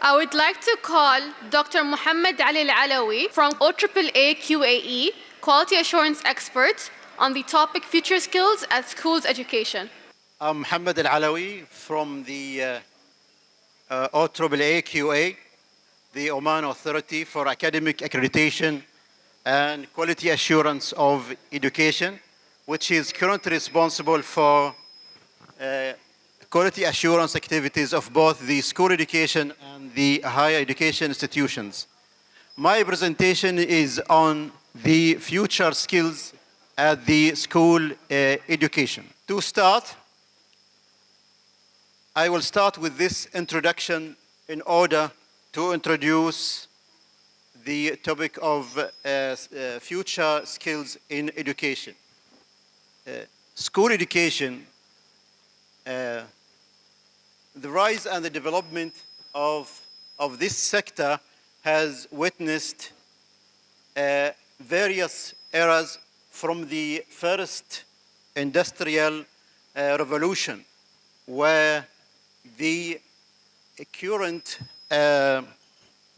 I would like to call Dr. Mohammed Alawi from OAAAQA, Quality Assurance Expert, on the topic Future Skills at Schools Education. I'm Mohammed Alawi from the OAAAQA, the Oman Authority for Academic Accreditation and Quality Assurance of Education, which is currently responsible for quality assurance activities of both the school education and the higher education institutions. My presentation is on the future skills at the school education. To start, I will start with this introduction in order to introduce the topic of future skills in education. School education, the rise and the development of this sector has witnessed various eras from the first industrial revolution, where the current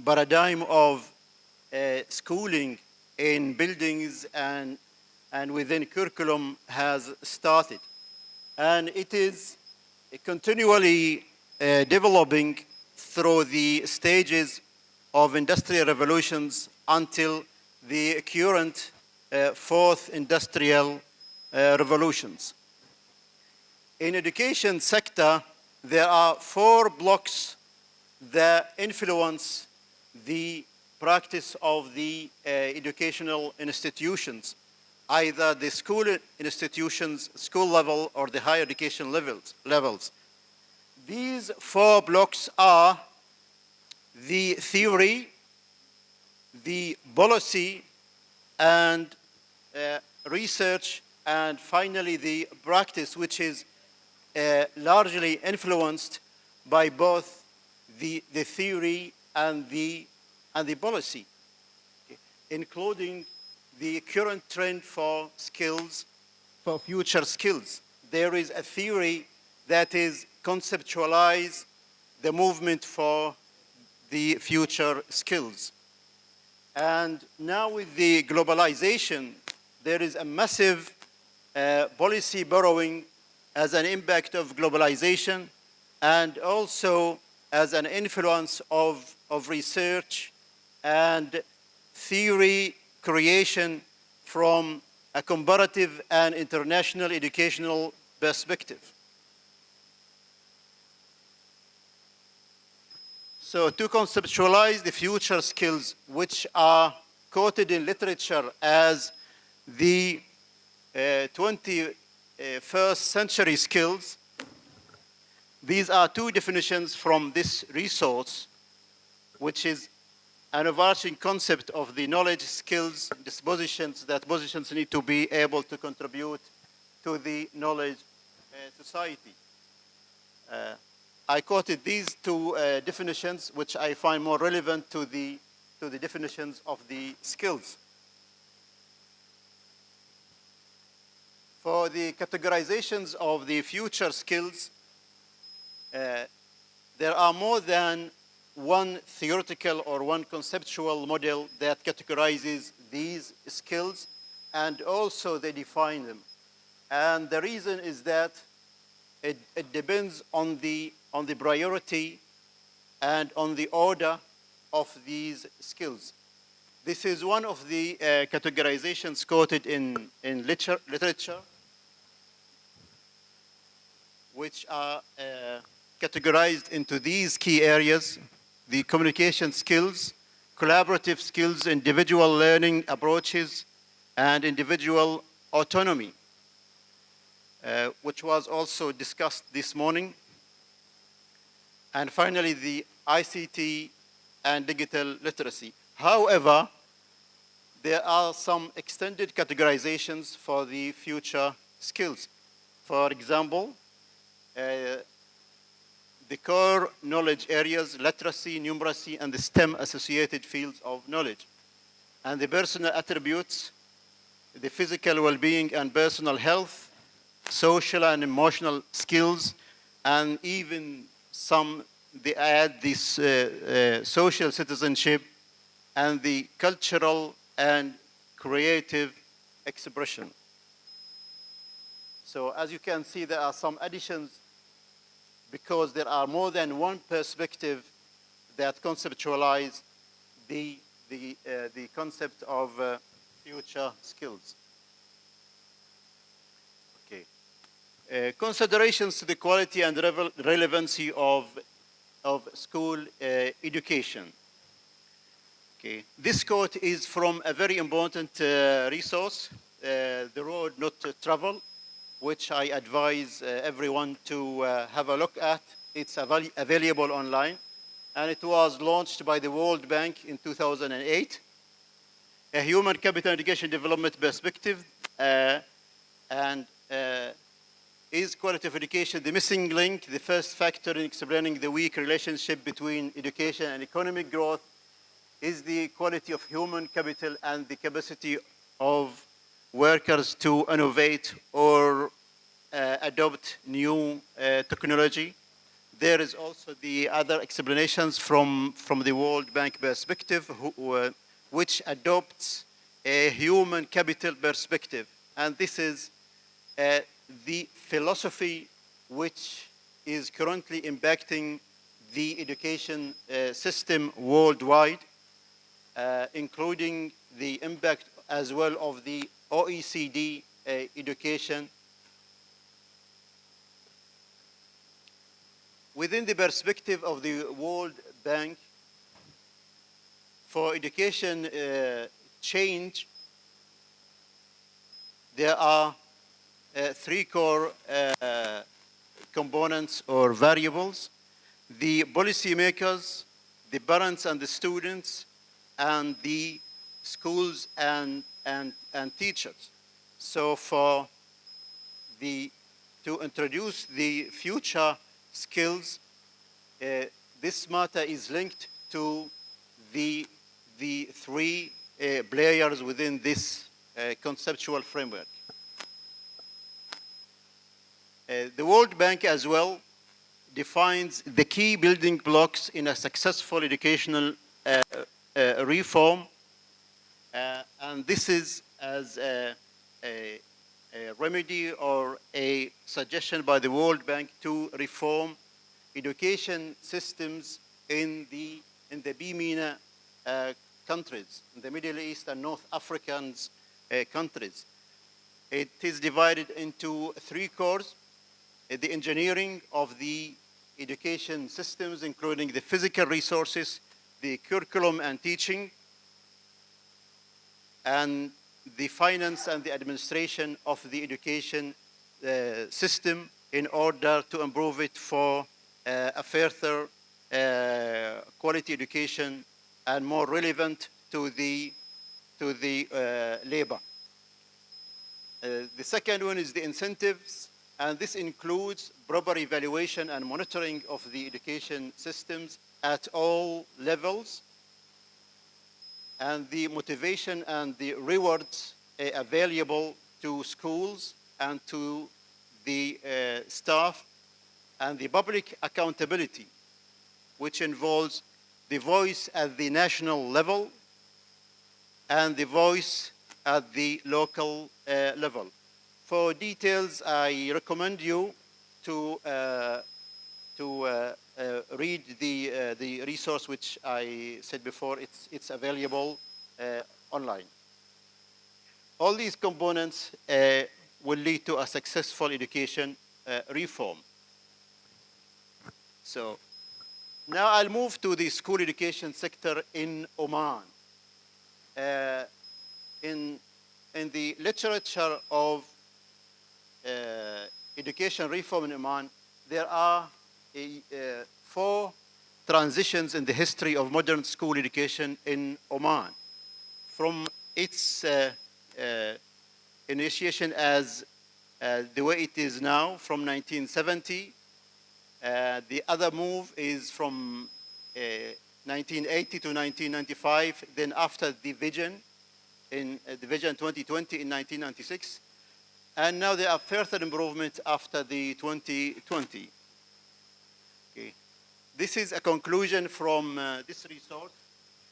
paradigm of schooling in buildings and within curriculum has started. And it is continually developing through the stages of industrial revolutions until the current fourth industrial revolutions. In education sector, there are 4 blocks that influence the practice of the educational institutions, either the school institutions, school level, or the higher education levels. These 4 blocks are the theory, the policy, and research, and finally the practice, which is largely influenced by both the theory and the policy, including the current trend for skills, for future skills. There is a theory that is conceptualize the movement for the future skills. And now with the globalization, there is a massive policy borrowing as an impact of globalization, and also as an influence of research and theory creation from a comparative and international educational perspective. So to conceptualize the future skills, which are quoted in literature as the 21st century skills, these are 2 definitions from this resource, which is an overarching concept of the knowledge, skills, dispositions that positions need to be able to contribute to the knowledge society. I quoted these 2 definitions, which I find more relevant to the definitions of the skills. For the categorizations of the future skills, there are more than one theoretical or one conceptual model that categorizes these skills, and also they define them. And the reason is that it depends on the priority and on the order of these skills. This is one of the categorizations quoted in literature, which are categorized into these key areas: the communication skills, collaborative skills, individual learning approaches, and individual autonomy, which was also discussed this morning. And finally, the ICT and digital literacy. However, there are some extended categorizations for the future skills. For example, the core knowledge areas, literacy, numeracy, and the STEM associated fields of knowledge. And the personal attributes, the physical well-being and personal health, social and emotional skills, and even some they add this social citizenship and the cultural and creative expression. So as you can see, there are some additions because there are more than one perspective that conceptualize the concept of future skills. Okay. Considerations to the quality and relevancy of school education. Okay. This quote is from a very important resource, The Road Not to Travel, which I advise everyone to have a look at. It's available online, and it was launched by the World Bank in 2008. A human capital education development perspective, and is quality of education the missing link, the first factor in explaining the weak relationship between education and economic growth? Is the quality of human capital and the capacity of workers to innovate or adopt new technology? There is also the other explanations from the World Bank perspective, which adopts a human capital perspective. And this is the philosophy which is currently impacting the education system worldwide, including the impact as well of the OECD education. Within the perspective of the World Bank, for education change, there are three core components or variables: the policymakers, the parents and the students, and the schools and teachers. So to introduce the future skills, this matter is linked to the three players within this conceptual framework. The World Bank as well defines the key building blocks in a successful educational reform, and this is as a remedy or a suggestion by the World Bank to reform education systems in the BMENA countries, in the Middle East and North African countries. It is divided into three cores: the engineering of the education systems, including the physical resources, the curriculum and teaching, and the finance and the administration of the education system in order to improve it for a further quality education and more relevant to the labor. The second one is the incentives, and this includes proper evaluation and monitoring of the education systems at all levels, and the motivation and the rewards available to schools and to the staff, and the public accountability, which involves the voice at the national level and the voice at the local level. For details, I recommend you to read the resource which I said before. It's available online. All these components will lead to a successful education reform. So now I'll move to the school education sector in Oman. In the literature of education reform in Oman, there are 4 transitions in the history of modern school education in Oman. From its initiation as the way it is now, from 1970, the other move is from 1980 to 1995, then after the Vision, in the Vision 2020 in 1996, and now there are further improvements after the 2020. Okay. This is a conclusion from this resource,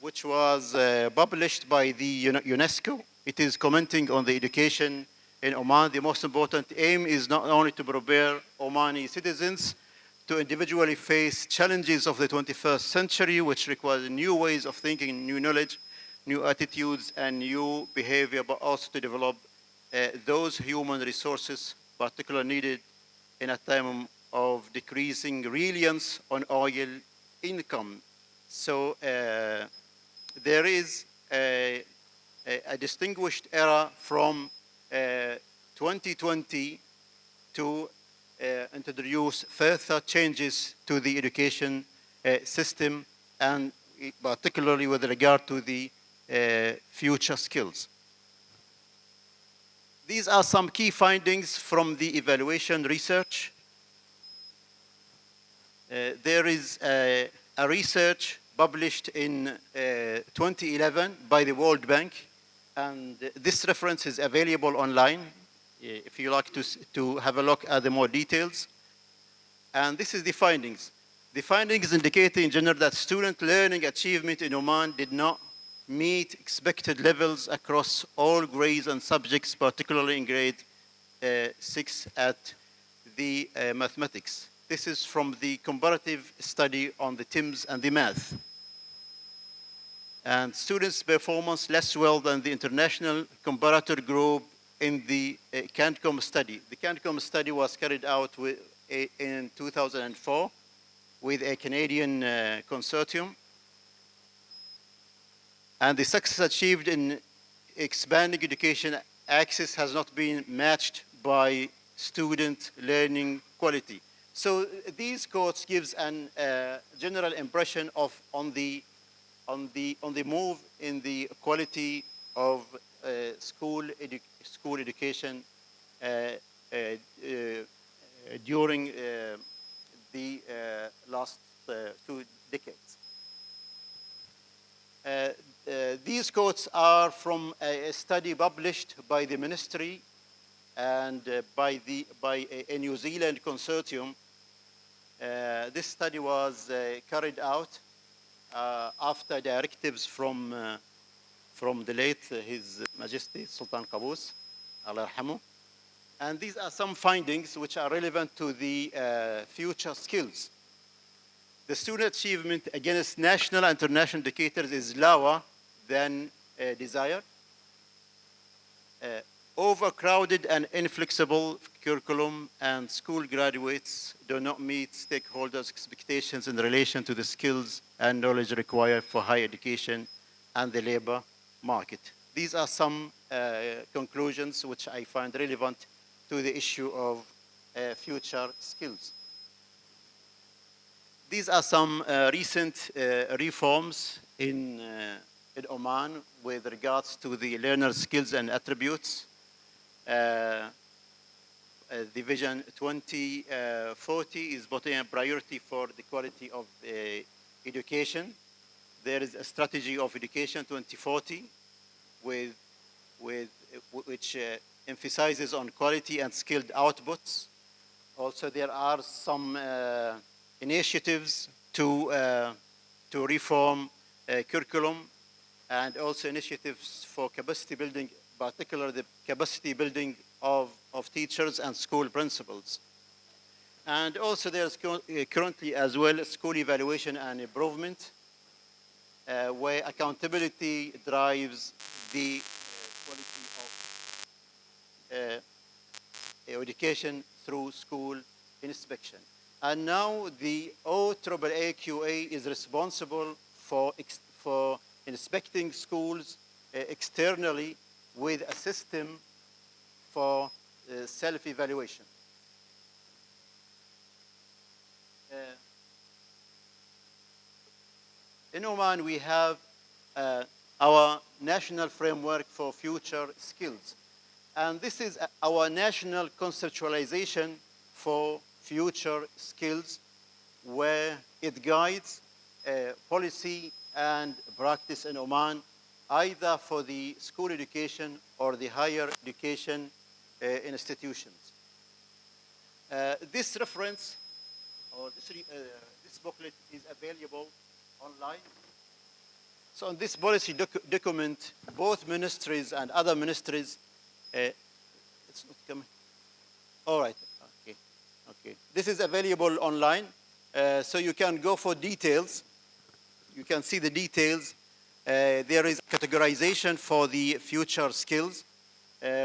which was published by the UNESCO. It is commenting on the education in Oman. The most important aim is not only to prepare Omani citizens to individually face challenges of the 21st century, which requires new ways of thinking, new knowledge, new attitudes, and new behavior, but also to develop those human resources particularly needed in a time of decreasing reliance on oil income. So there is a distinguished era from 2020 to introduce further changes to the education system, and particularly with regard to the future skills. These are some key findings from the evaluation research. There is a research published in 2011 by the World Bank, and this reference is available online if you like to have a look at the more details. And this is the findings. The findings indicate in general that student learning achievement in Oman did not meet expected levels across all grades and subjects, particularly in grade 6 at the mathematics. This is from the comparative study on the TIMSS and the math. And students' performance less well than the international comparator group in the CANCOM study. The CANCOM study was carried out in 2004 with a Canadian consortium. And the success achieved in expanding education access has not been matched by student learning quality. So these quotes gives an general impression of on the move in the quality of school education during the last 2 decades. These quotes are from a study published by the ministry and by a New Zealand consortium. This study was carried out after directives from the late His Majesty Sultan Qaboos, Allah yarhamu. And these are some findings which are relevant to the future skills. The student achievement against national and international indicators is lower than desired. Overcrowded and inflexible curriculum and school graduates do not meet stakeholders' expectations in relation to the skills and knowledge required for higher education and the labor market. These are some conclusions which I find relevant to the issue of future skills. These are some recent reforms in Oman with regards to the learner skills and attributes. The Vision 2040 is putting a priority for the quality of education. There is a strategy of education 2040 which emphasizes on quality and skilled outputs. Also, there are some initiatives to reform curriculum, and also initiatives for capacity building, particularly the capacity building of teachers and school principals. And also there's currently as well school evaluation and improvement, where accountability drives the quality of education through school inspection. And now the OAAAQA is responsible for inspecting schools externally with a system for self-evaluation. In Oman, we have our national framework for future skills. And this is our national conceptualization for future skills, where it guides policy and practice in Oman, either for the school education or the higher education institutions. This reference or this booklet is available online. So in this policy document, both ministries and other ministries, it's not coming. All right, okay, okay. This is available online, so you can go for details. You can see the details. There is categorization for the future skills,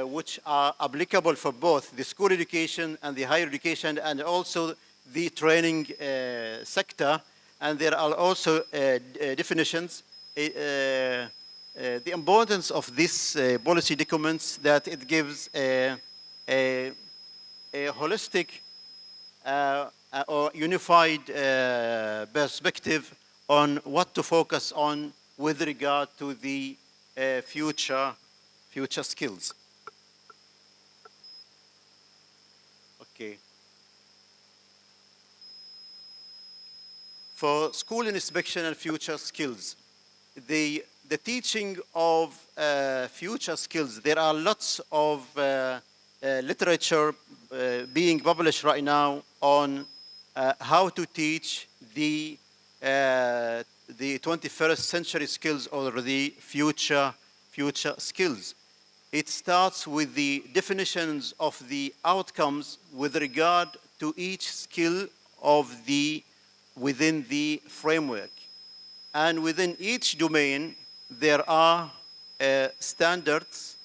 which are applicable for both the school education and the higher education, and also the training sector. And there are also definitions. The importance of this policy documents that it gives a holistic or unified perspective on what to focus on with regard to the future skills. Okay. For school inspection and future skills, the teaching of future skills, there are lots of literature being published right now on how to teach the 21st century skills or the future skills. It starts with the definitions of the outcomes with regard to each skill within the framework. And within each domain, there are standards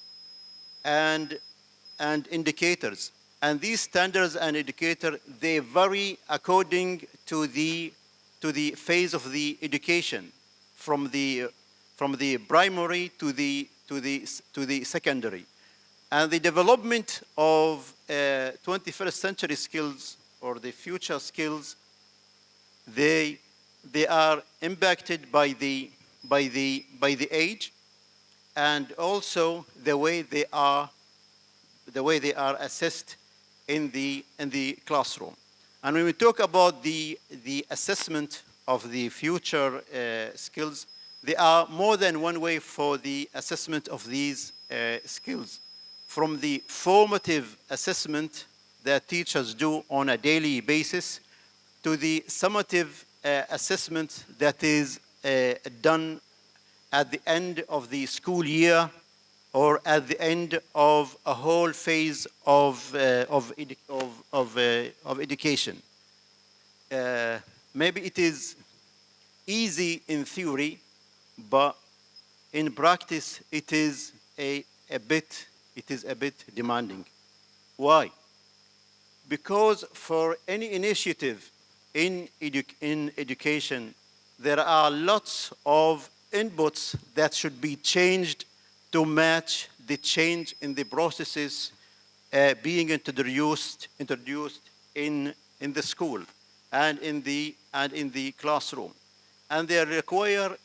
and indicators. And these standards and indicators, they vary according to the phase of the education, from the primary to the secondary. And the development of 21st century skills or the future skills, they are impacted by the age, and also the way they are assessed in the classroom. And when we talk about the assessment of the future skills, there are more than one way for the assessment of these skills. From the formative assessment that teachers do on a daily basis to the summative assessment that is done at the end of the school year or at the end of a whole phase of education. Maybe it is easy in theory, but in practice it is a bit demanding. Why? Because for any initiative in education, there are lots of inputs that should be changed to match the change in the processes being introduced in the school and in the classroom. And they require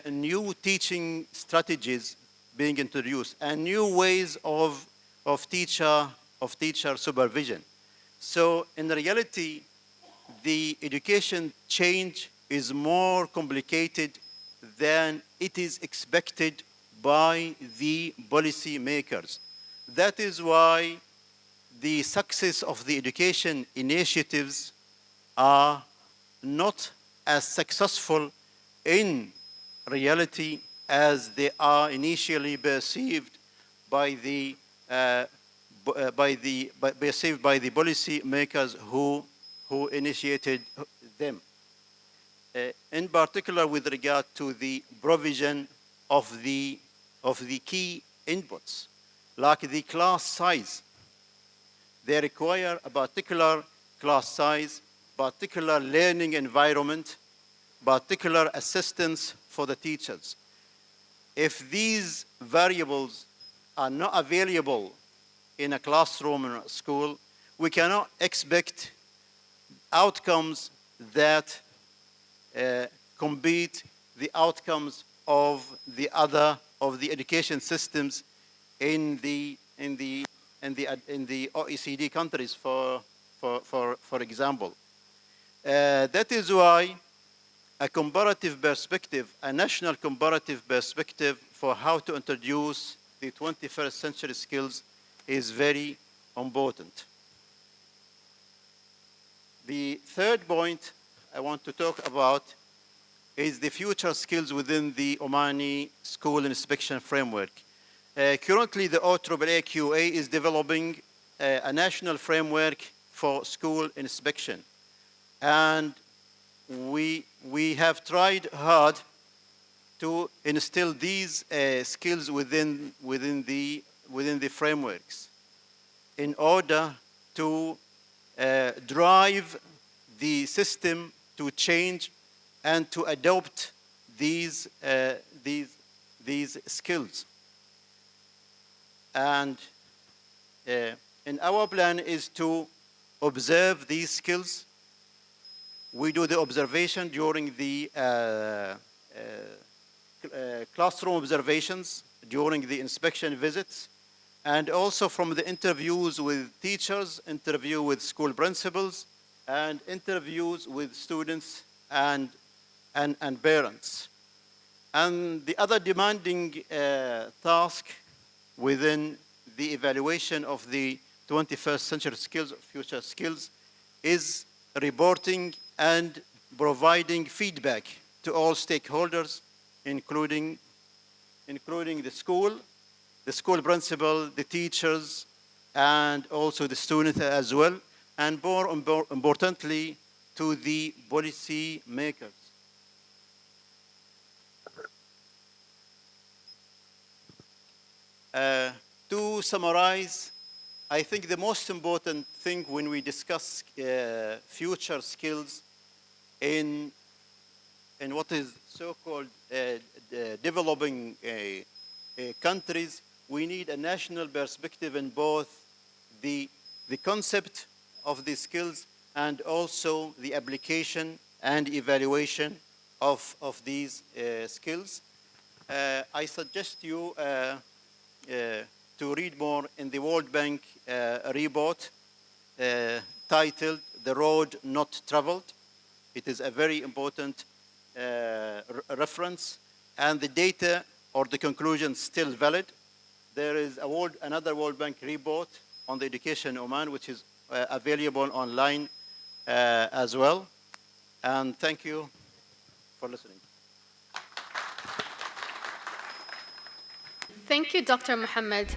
new teaching strategies being introduced and new ways of teacher supervision. So in reality, the education change is more complicated than it is expected by the policy makers. That is why the success of the education initiatives are not as successful in reality as they are initially perceived by the policy makers who initiated them. In particular, with regard to the provision of the key inputs, like the class size. They require a particular class size, particular learning environment, particular assistance for the teachers. If these variables are not available in a classroom or a school, we cannot expect outcomes that compete the outcomes of the education systems in the OECD countries, for example. That is why a comparative perspective, a national comparative perspective for how to introduce the 21st century skills is very important. The third point I want to talk about is the future skills within the Omani school inspection framework. Currently, the OAAAQA is developing a national framework for school inspection. And we have tried hard to instill these skills within the frameworks in order to drive the system to change and to adopt these skills. And in our plan is to observe these skills. We do the observation during the classroom observations, during the inspection visits, and also from the interviews with teachers, interview with school principals, and interviews with students and parents. And the other demanding task within the evaluation of the 21st century skills, future skills, is reporting and providing feedback to all stakeholders, including the school principal, the teachers, and also the students as well, and more importantly, to the policy makers. To summarize, I think the most important thing when we discuss future skills in what is so-called developing countries, we need a national perspective in both the concept of the skills and also the application and evaluation of these skills. I suggest you to read more in the World Bank report titled "The Road Not Traveled." It is a very important reference, and the data or the conclusion still valid. There is another World Bank report on the education in Oman, which is available online as well. And thank you for listening. Thank you, Dr. Mohammed.